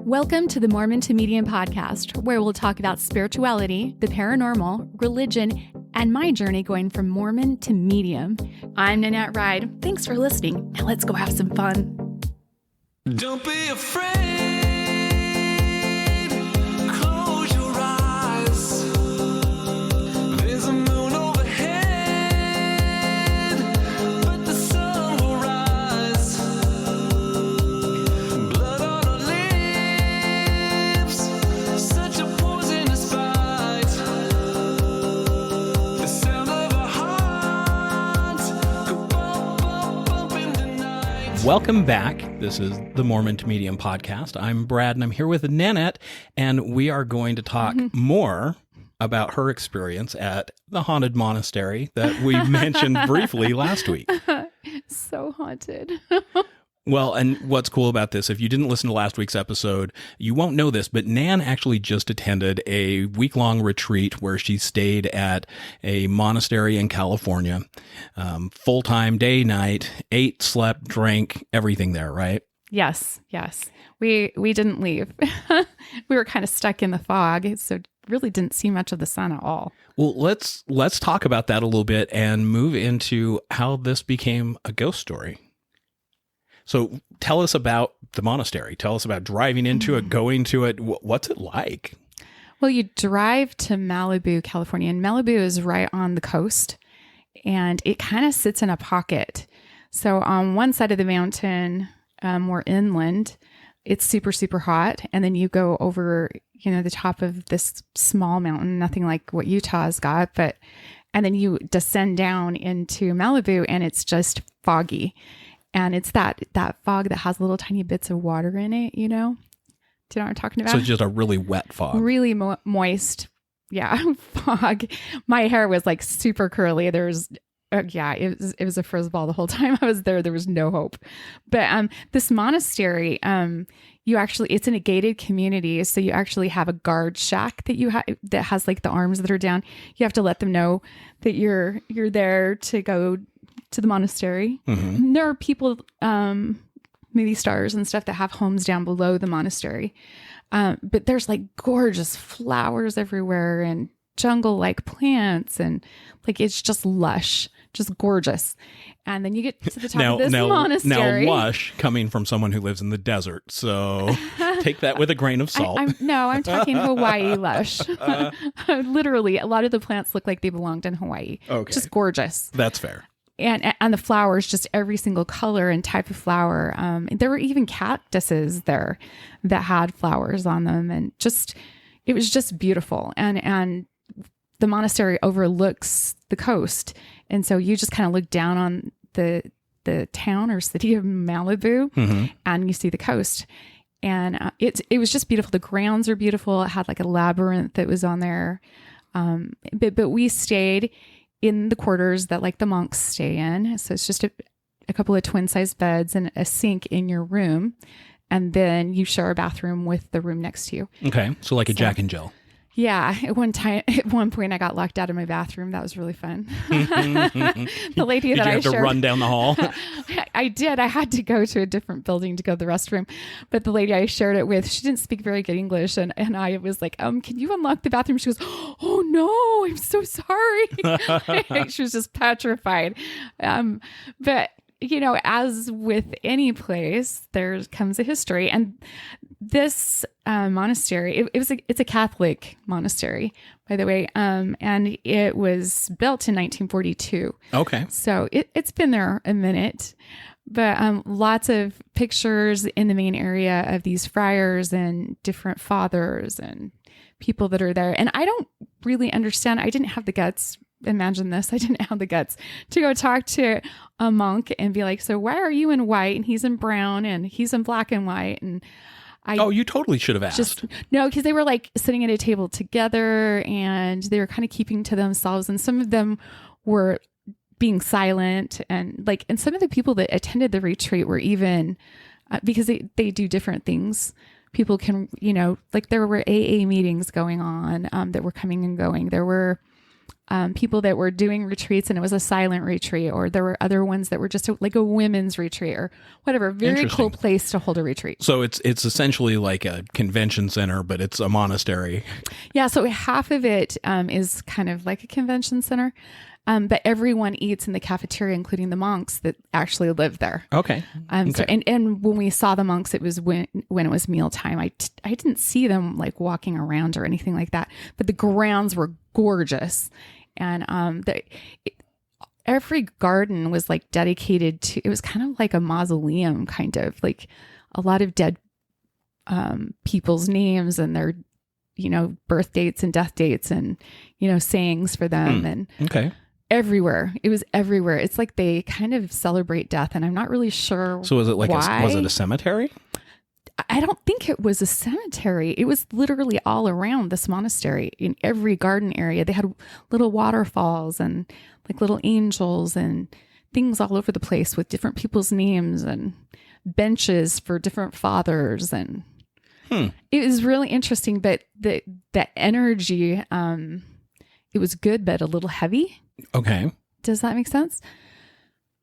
Welcome to the Mormon to Medium podcast, where we'll talk about spirituality, the paranormal, religion, and my journey going from Mormon to medium. I'm Nannette Ride. Thanks for listening. Now let's go have some fun. Don't be afraid. Close your eyes. There's a moon overhead, but the sun will rise. Blood on our lips, such a poisonous bite. The sound of our hearts go bump, bump, bump in the night. Welcome back. This is the Mormon to Medium podcast. I'm Brad, and I'm here with Nanette, and we are going to talk more about her experience at the haunted monastery that we mentioned briefly last week. So haunted. Well, and what's cool about this, if you didn't listen to last week's episode, you won't know this, but Nan actually just attended a week-long retreat where she stayed at a monastery in California, full-time, day, night, ate, slept, drank, everything there, right? Yes. We didn't leave. We were kind of stuck in the fog, so really didn't see much of the sun at all. Well, let's talk about that a little bit and move into how this became a ghost story. So tell us about the monastery. Tell us about driving into it, going to it. What's it like? Well, you drive to Malibu, California, and Malibu is right on the coast, and it kind of sits in a pocket. So on one side of the mountain, we're inland. It's super, super hot. And then you go over, the top of this small mountain, nothing like what Utah's got, and then you descend down into Malibu and it's just foggy. And it's that fog that has little tiny bits of water in it, Do you know what I'm talking about? So it's just a really wet fog. Really moist, fog. My hair was like super curly. It was a frizz ball the whole time I was there. There was no hope. But this monastery, it's in a gated community, so you actually have a guard shack that that has like the arms that are down. You have to let them know that you're there to go to the monastery. Mm-hmm. There are people, movie stars and stuff that have homes down below the monastery. But there's like gorgeous flowers everywhere and jungle-like plants, and like it's just lush, just gorgeous. And then you get to the top of this monastery. Now, lush coming from someone who lives in the desert, so take that with a grain of salt. I'm talking Hawaii lush. Literally, a lot of the plants look like they belonged in Hawaii. Okay, just gorgeous. That's fair. And the flowers, just every single color and type of flower. There were even cactuses there that had flowers on them, and it was just beautiful. And the monastery overlooks the coast, and so you just kind of look down on the town or city of Malibu, mm-hmm. and you see the coast. And it was just beautiful. The grounds are beautiful. It had like a labyrinth that was on there, but we stayed in the quarters that like the monks stay in. So it's just a couple of twin size beds and a sink in your room. And then you share a bathroom with the room next to you. Okay. So like a Jack and Jill. Yeah. At one point I got locked out of my bathroom. That was really fun. The lady that I shared. Did you have to run down the hall? I did. I had to go to a different building to go to the restroom. But the lady I shared it with, she didn't speak very good English. And I was like, can you unlock the bathroom? She goes, oh no, I'm so sorry. She was just petrified. But as with any place, there comes a history. And this monastery, it's a Catholic monastery, by the way, and it was built in 1942. Okay. So it's been there a minute, but lots of pictures in the main area of these friars and different fathers and people that are there. And I don't really understand. I didn't have the guts. Imagine this. I didn't have the guts to go talk to a monk and be like, so why are you in white and he's in brown and he's in black and white? And you totally should have asked. No, because they were like sitting at a table together and they were kind of keeping to themselves. And some of them were being silent, and some of the people that attended the retreat were even, because they do different things. People can, there were AA meetings going on that were coming and going. There were people that were doing retreats and it was a silent retreat, or there were other ones that were just like a women's retreat or whatever. Very cool place to hold a retreat. So it's essentially like a convention center, but it's a monastery. Yeah. So half of it is kind of like a convention center. But everyone eats in the cafeteria, including the monks that actually live there. Okay. So and when we saw the monks, it was when it was mealtime. I didn't see them like walking around or anything like that, but the grounds were gorgeous. And every garden was like dedicated to, it was kind of like a mausoleum, kind of like a lot of dead people's names and their, birth dates and death dates and, sayings for them. And okay. Everywhere. It was everywhere. It's like they kind of celebrate death, and I'm not really sure. So was it like why. was it a cemetery? I don't think it was a cemetery. It was literally all around this monastery. In every garden area, they had little waterfalls and like little angels and things all over the place with different people's names and benches for different fathers. And it was really interesting, but the energy, it was good, but a little heavy. Okay. Does that make sense?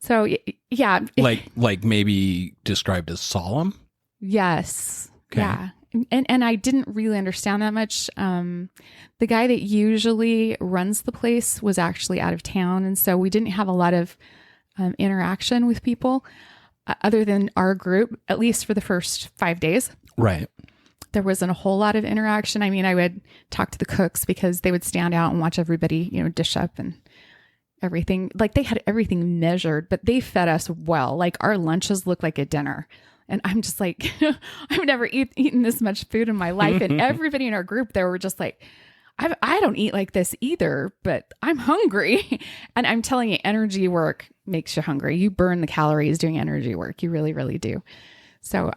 So yeah. Like maybe described as solemn? Yes. Okay. Yeah. And I didn't really understand that much. The guy that usually runs the place was actually out of town. And so we didn't have a lot of interaction with people other than our group, at least for the first 5 days. Right. There wasn't a whole lot of interaction. I mean, I would talk to the cooks because they would stand out and watch everybody, dish up and everything. Like they had everything measured, but they fed us well. Like our lunches looked like a dinner. And I'm just like, I've never eaten this much food in my life. And everybody in our group, they were just like, I don't eat like this either, but I'm hungry. And I'm telling you, energy work makes you hungry. You burn the calories doing energy work. You really, really do. So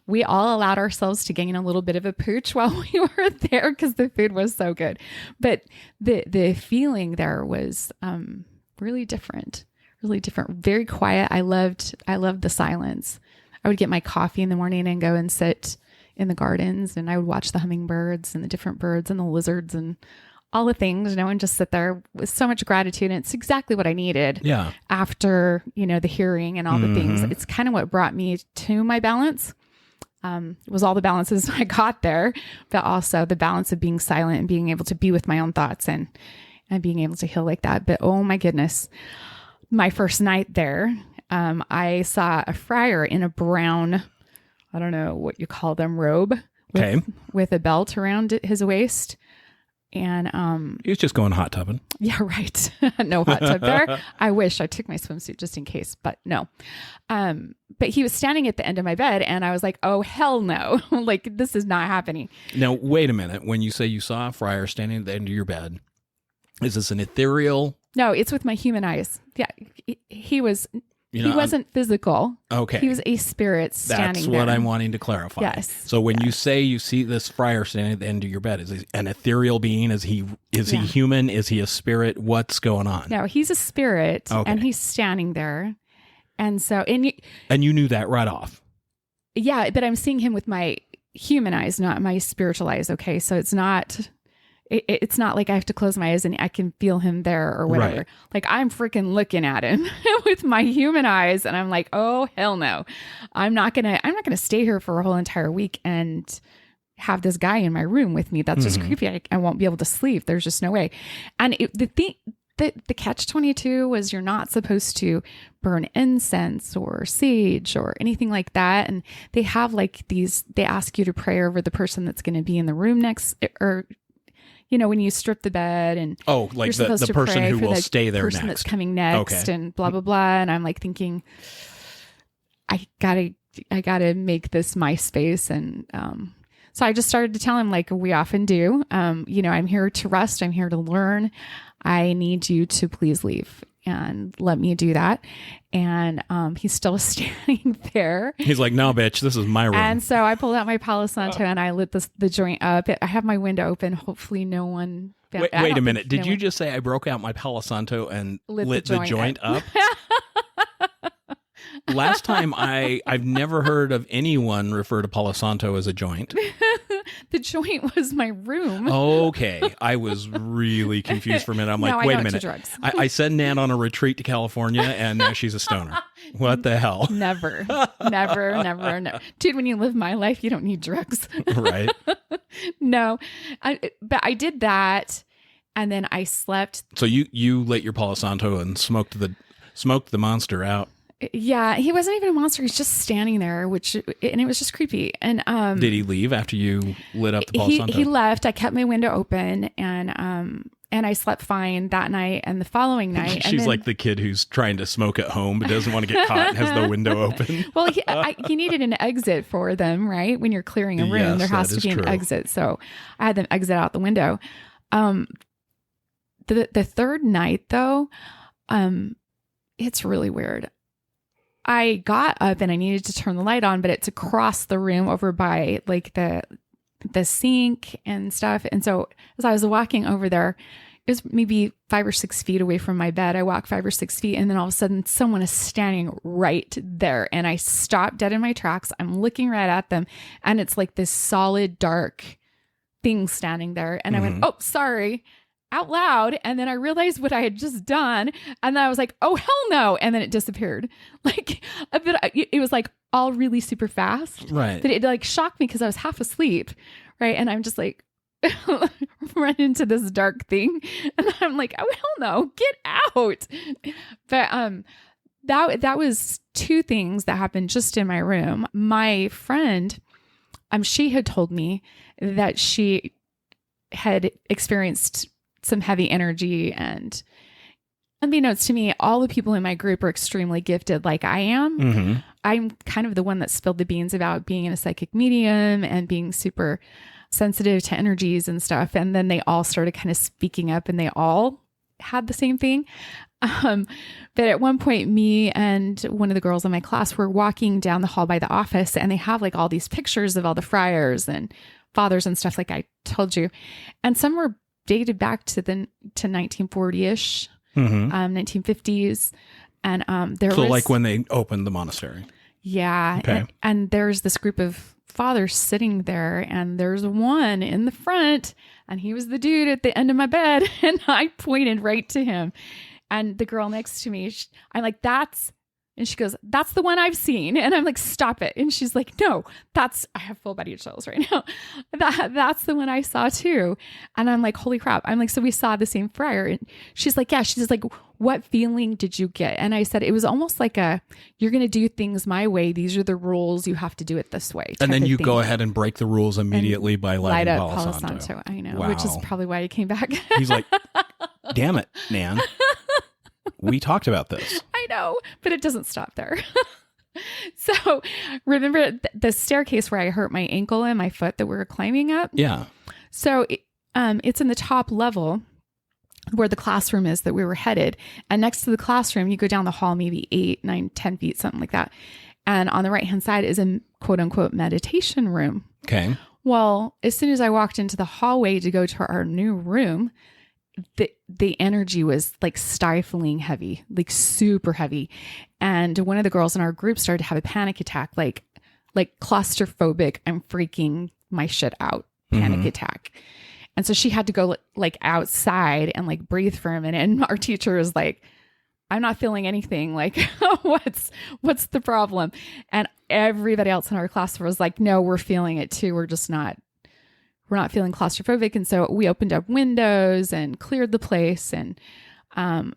we all allowed ourselves to gain a little bit of a pooch while we were there because the food was so good. But the feeling there was really different, very quiet. I loved the silence. I would get my coffee in the morning and go and sit in the gardens, and I would watch the hummingbirds and the different birds and the lizards and all the things, and just sit there with so much gratitude. And it's exactly what I needed after, the hearing and all the things. It's kind of what brought me to my balance. It was all the balances I got there, but also the balance of being silent and being able to be with my own thoughts and being able to heal like that. But oh my goodness, my first night there, I saw a friar in a brown, I don't know what you call them, robe with a belt around his waist. And he was just going hot tubbing. Yeah, right. No hot tub there. I wish I took my swimsuit just in case, but no. But he was standing at the end of my bed, and I was like, oh, hell no. Like, this is not happening. Now, wait a minute. When you say you saw a friar standing at the end of your bed, is this an ethereal? No, it's with my human eyes. Yeah, he was... he wasn't physical. Okay. He was a spirit standing there. That's what I'm wanting to clarify. Yes. So when you say you see this friar standing at the end of your bed, is he an ethereal being? Is he human? Is he a spirit? What's going on? No, he's a spirit, and he's standing there. And so... And you knew that right off? Yeah, but I'm seeing him with my human eyes, not my spiritual eyes, okay? So it's not... It's not like I have to close my eyes and I can feel him there or whatever. Right. Like I'm freaking looking at him with my human eyes, and I'm like, oh hell no, I'm not gonna stay here for a whole entire week and have this guy in my room with me. That's just creepy. I won't be able to sleep. There's just no way. And the catch-22 was you're not supposed to burn incense or sage or anything like that. And they have like they ask you to pray over the person that's going to be in the room next, or when you strip the bed and like the person who will stay there person next. That's coming next and blah, blah, blah. And I'm like thinking, I gotta make this my space. And, so I just started to tell him, like we often do, I'm here to rest. I'm here to learn. I need you to please leave and let me do that. And he's still standing there. He's like, no, bitch, this is my room. And so I pulled out my Palo Santo and I lit the joint up. I have my window open. Hopefully no one... Wait a minute. Did you just say I broke out my Palo Santo and lit the joint up? Last time I've never heard of anyone refer to Palo Santo as a joint. The joint was my room. Okay. I was really confused for a minute. I'm like, No, I wait a don't do minute. drugs. I sent Nan on a retreat to California and now she's a stoner. What the hell? Never. Dude, when you live my life, you don't need drugs. Right. No. But I did that. And then I slept. So you lit your Palo Santo and smoked the monster out. Yeah, he wasn't even a monster. He's just standing there, and it was just creepy. And did he leave after you lit up the Palo Santo? He left. I kept my window open, and I slept fine that night and the following night. She's like the kid who's trying to smoke at home but doesn't want to get caught and has the window open. Well, he needed an exit for them, right? When you're clearing a room, Yes, there has that to be is an true. exit. So I had them exit out the window. The third night, though, it's really weird. I got up and I needed to turn the light on, but it's across the room over by like the sink and stuff. And so as I was walking over there, it was maybe 5 or 6 feet away from my bed. I walk 5 or 6 feet and then all of a sudden someone is standing right there. And I stopped dead in my tracks. I'm looking right at them and it's like this solid dark thing standing there. And I went, oh, sorry, out loud. And then I realized what I had just done. And then I was like, oh, hell no. And then it disappeared. Like a bit, it was like all really super fast. Right. But it like shocked me because I was half asleep. Right. And I'm just like, run into this dark thing. And I'm like, oh, hell no, get out. But that was 2 things that happened just in my room. My friend, she had told me that she had experienced some heavy energy, and unbeknownst to me, all the people in my group are extremely gifted like I am. Mm-hmm. I'm kind of the one that spilled the beans about being a psychic medium and being super sensitive to energies and stuff. And then they all started kind of speaking up and they all had the same thing. But at one point, me and one of the girls in my class were walking down the hall by the office and they have like all these pictures of all the friars and fathers and stuff like I told you. And some were dated back to 1940-ish, 1950s. And there was... So like when they opened the monastery. Yeah. Okay. And there's this group of fathers sitting there and there's one in the front and he was the dude at the end of my bed and I pointed right to him. And the girl next to me, I'm like, and she goes, that's the one I've seen. And I'm like, stop it. And she's like, no, I have full body chills right now. That's the one I saw too. And I'm like, holy crap. I'm like, so we saw the same friar. And she's like, yeah. She's like, what feeling did you get? And I said, it was almost like you're going to do things my way. These are the rules. You have to do it this way. And then you go ahead and break the rules immediately by lighting light up Palo Palo Santo. Santo. I know, Wow. which is probably why he came back. He's like, damn it, Nan. We talked about this. I know, but it doesn't stop there. So remember the staircase where I hurt my ankle and my foot that we were climbing up? Yeah. So it's in the top level where the classroom is that we were headed. And next to the classroom, you go down the hall, maybe 8, 9, 10 feet, something like that. And on the right-hand side is a quote unquote meditation room. Okay. Well, as soon as I walked into the hallway to go to our new room, the energy was like stifling heavy, like super heavy. And one of the girls in our group started to have a panic attack, like claustrophobic, I'm freaking my shit out panic attack. And so she had to go like outside and like breathe for a minute. And our teacher was like, I'm not feeling anything. Like, what's the problem? And everybody else in our class was like, no, we're feeling it too. We're not feeling claustrophobic. And so we opened up windows and cleared the place. And a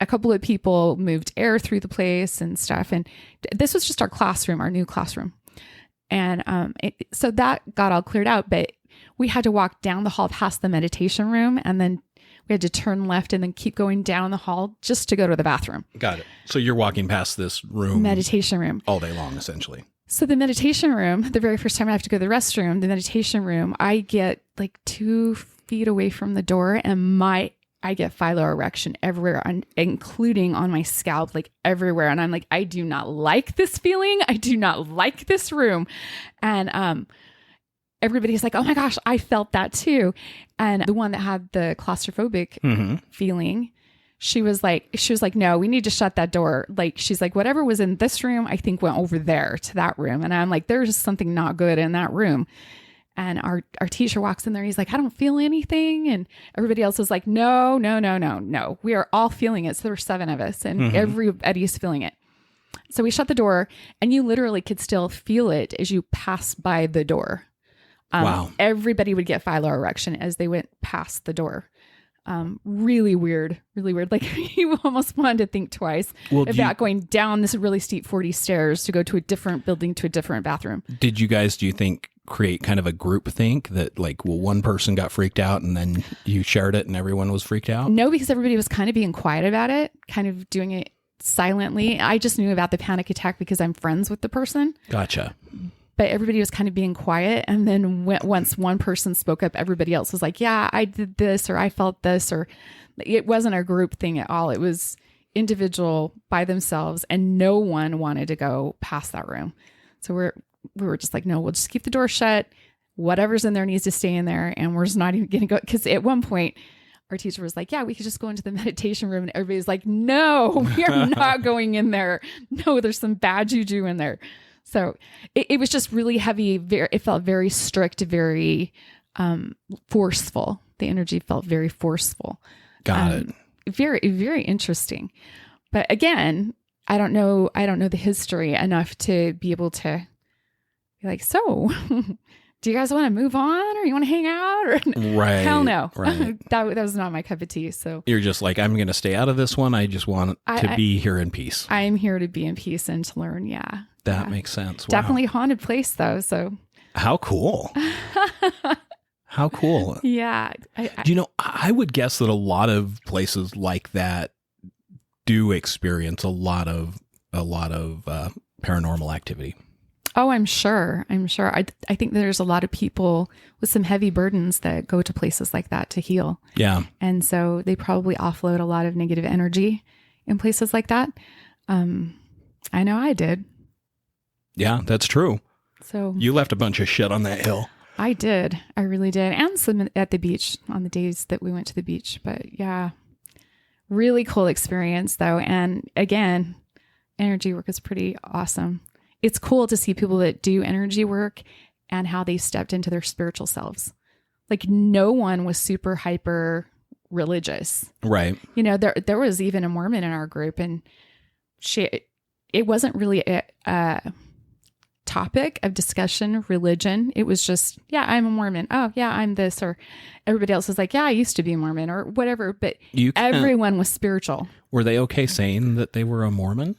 couple of people moved air through the place and stuff. And this was just our classroom, our new classroom. And so that got all cleared out. But we had to walk down the hall past the meditation room. And then we had to turn left and then keep going down the hall just to go to the bathroom. Got it. So you're walking past this room. Meditation room. All day long, essentially. So the meditation room, the very first time I have to go to the restroom, the meditation room, I get like 2 feet away from the door and I get phylloerection everywhere, including on my scalp, like everywhere. And I'm like, I do not like this feeling. I do not like this room. And everybody's like, oh my gosh, I felt that too. And the one that had the claustrophobic feeling, she was like, no, we need to shut that door. Like, she's like, whatever was in this room, I think went over there to that room. And I'm like, there's something not good in that room. And our teacher walks in there. He's like, I don't feel anything. And everybody else is like, no. We are all feeling it. So there were 7 of us and everybody's feeling it. So we shut the door and you literally could still feel it as you passed by the door. Wow. Everybody would get philo erection as they went past the door. Really weird. Like you almost wanted to think twice about going down this really steep 40 stairs to go to a different building to a different bathroom. Did you guys, do you think, create kind of a group think that like, well, one person got freaked out and then you shared it and everyone was freaked out? No, because everybody was kind of being quiet about it, kind of doing it silently. I just knew about the panic attack because I'm friends with the person. Gotcha. But everybody was kind of being quiet. And then once one person spoke up, everybody else was like, yeah, I did this, or I felt this, or it wasn't a group thing at all. It was individual by themselves and no one wanted to go past that room. So we were just like, no, we'll just keep the door shut. Whatever's in there needs to stay in there. And we're just not even going to go. Because at one point, our teacher was like, yeah, we could just go into the meditation room. And everybody's like, no, we are not going in there. No, there's some bad juju in there. So it was just really heavy. It felt very strict, very forceful. The energy felt very forceful. Got it. Very, very interesting. But again, I don't know the history enough to be able to be like, so do you guys want to move on or you want to hang out? Or Right. Hell no. Right. That was not my cup of tea. So You're just like, I'm going to stay out of this one. I just want to be here in peace. I'm here to be in peace and to learn. Yeah. That makes sense. Wow. Definitely a haunted place though. So How cool. How cool. Yeah. Do you know, I would guess that a lot of places like that do experience a lot of paranormal activity. Oh, I'm sure. I think there's a lot of people with some heavy burdens that go to places like that to heal. Yeah. And so they probably offload a lot of negative energy in places like that. I know I did. Yeah, that's true. So You left a bunch of shit on that hill. I did. I really did. And some at the beach on the days that we went to the beach. But yeah, really cool experience though. And again, energy work is pretty awesome. It's cool to see people that do energy work and how they stepped into their spiritual selves. Like no one was super hyper religious. Right. You know, there was even a Mormon in our group and it wasn't really a topic of discussion, religion. It was just, yeah, I'm a Mormon. Oh yeah, I'm this. Or everybody else was like, yeah, I used to be a Mormon or whatever. But everyone was spiritual. Were they okay saying that they were a Mormon?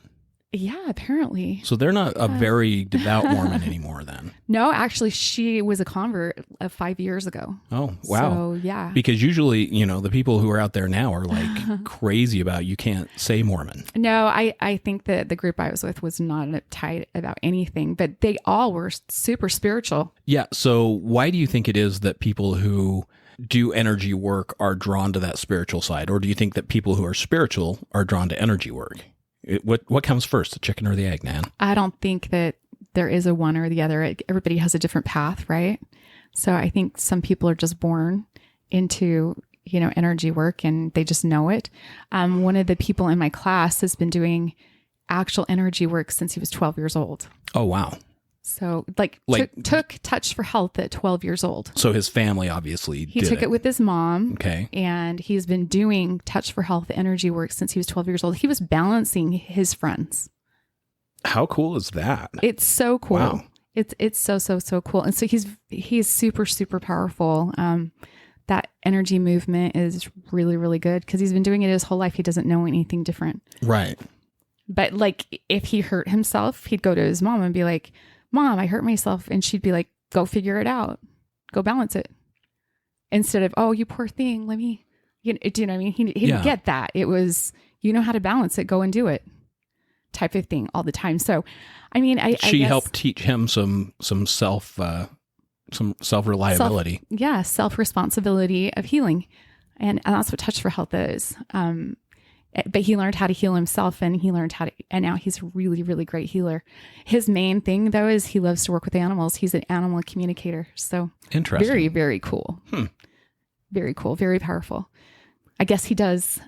Yeah, apparently. So they're not a very devout Mormon anymore then. No, actually, she was a convert 5 years ago. Oh, wow. So, yeah. Because usually, the people who are out there now are like crazy about you can't say Mormon. No, I think that the group I was with was not uptight about anything, but they all were super spiritual. Yeah. So why do you think it is that people who do energy work are drawn to that spiritual side? Or do you think that people who are spiritual are drawn to energy work? What comes first, the chicken or the egg, Nan? I don't think that there is a one or the other. Everybody has a different path, right? So I think some people are just born into, energy work and they just know it. One of the people in my class has been doing actual energy work since he was 12 years old. Oh, wow. So took Touch for Health at 12 years old. So his family obviously He took it with his mom. Okay. And he's been doing Touch for Health energy work since he was 12 years old. He was balancing his friends. How cool is that? It's so cool. Wow. It's so cool. And so he's super, super powerful. That energy movement is really, really good because he's been doing it his whole life. He doesn't know anything different. Right. But like if he hurt himself, he'd go to his mom and be like, Mom, I hurt myself. And she'd be like, go figure it out. Go balance it. Instead of, oh, you poor thing. Let me, do you know what I mean? He didn't get that. It was, you know how to balance it. Go and do it type of thing all the time. So, I mean, She guess, helped teach him some self-reliability. Self-responsibility of healing. And that's what Touch for Health is. But he learned how to heal himself and and now he's a really, really great healer. His main thing though, is he loves to work with animals. He's an animal communicator. So interesting. Very, very cool. Very cool. Very powerful. I guess he does,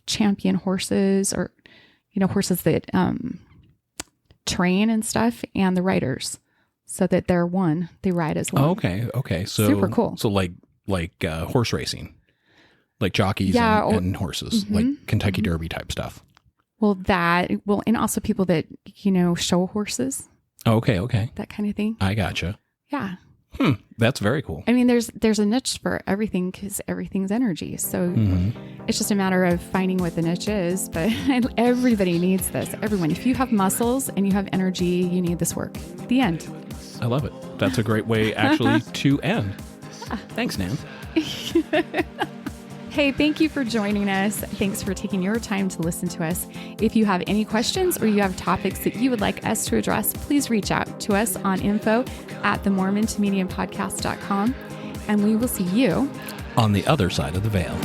champion horses or, horses that, train and stuff and the riders. so that they're one. They ride as one. Oh, okay. So Super cool. So like horse racing, like jockeys Yeah, and horses, like Kentucky Derby type stuff. Well, and also people that, show horses, Okay. that kind of thing. I gotcha. Yeah. That's very cool. I mean, there's a niche for everything because everything's energy. So it's just a matter of finding what the niche is. But everybody needs this. Everyone. If you have muscles and you have energy, you need this work. The end. I love it. That's a great way actually to end. Thanks, Nan. Hey, thank you for joining us. Thanks for taking your time to listen to us. If you have any questions or you have topics that you would like us to address, please reach out to us on info@themormontomediumpodcast.com, and we will see you on the other side of the veil.